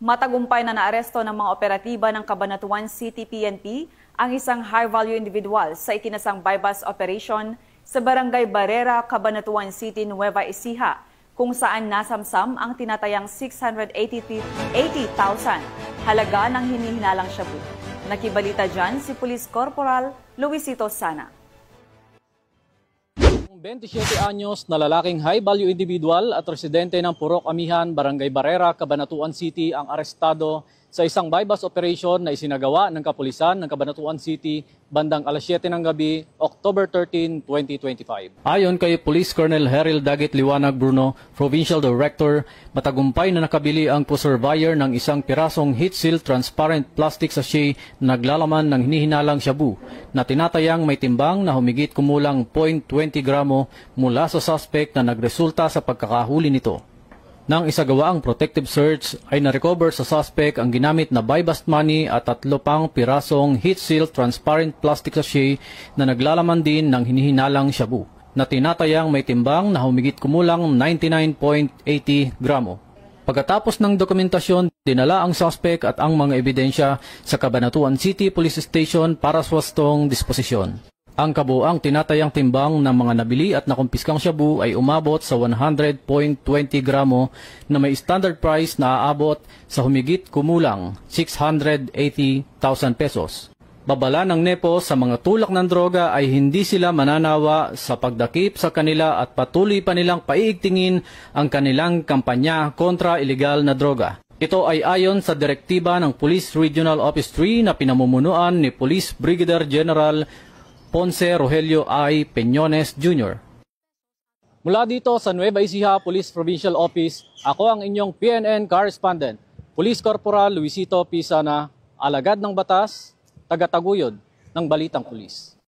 Matagumpay na naaresto ng mga operatiba ng Cabanatuan City PNP ang isang high-value individual sa itinasang bypass operation sa Barangay Barrera, Cabanatuan City, Nueva Ecija, kung saan nasamsam ang tinatayang 680,000 halaga ng hinihinalang shabu. Nakibalita dyan si Police Corporal Luisito Sana. 27 anyos na lalaking high-value individual at residente ng Purok Amihan, Barangay Barrera, Cabanatuan City ang arestado sa isang bypass operation na isinagawa ng kapulisan ng Cabanatuan City bandang alas 7 ng gabi, October 13, 2025. Ayon kay Police Colonel Heril Dagit Liwanag Bruno, Provincial Director, matagumpay na nakabili ang po-surveyor ng isang pirasong heat-seal transparent plastic sachet na naglalaman ng hinihinalang shabu na tinatayang may timbang na humigit kumulang 0.20 gramo mula sa suspect na nagresulta sa pagkakahuli nito. Nang isagawa ang protective search ay na-recover sa suspect ang ginamit na buy-bust money at 3 pang pirasong heat-sealed transparent plastic sachet na naglalaman din ng hinihinalang shabu na tinatayang may timbang na humigit kumulang 99.80 gramo. Pagkatapos ng dokumentasyon, dinala ang suspect at ang mga ebidensya sa Cabanatuan City Police Station para sa wastong disposisyon. Ang kabuang tinatayang timbang ng mga nabili at nakumpiskang shabu ay umabot sa 100.20 gramo na may standard price na aabot sa humigit kumulang 680,000 pesos. Babala ng NEPO sa mga tulak ng droga ay hindi sila mananawa sa pagdakip sa kanila at patuloy pa nilang paiigtingin ang kanilang kampanya kontra ilegal na droga. Ito ay ayon sa direktiba ng Police Regional Office 3 na pinamumunuan ni Police Brigadier General Ponce Rogelio I. Peñones Jr. Mula dito sa Nueva Ecija Police Provincial Office, ako ang inyong PNN correspondent, Police Corporal Luisito P. Sana, alagad ng batas, tagataguyod ng Balitang Pulis.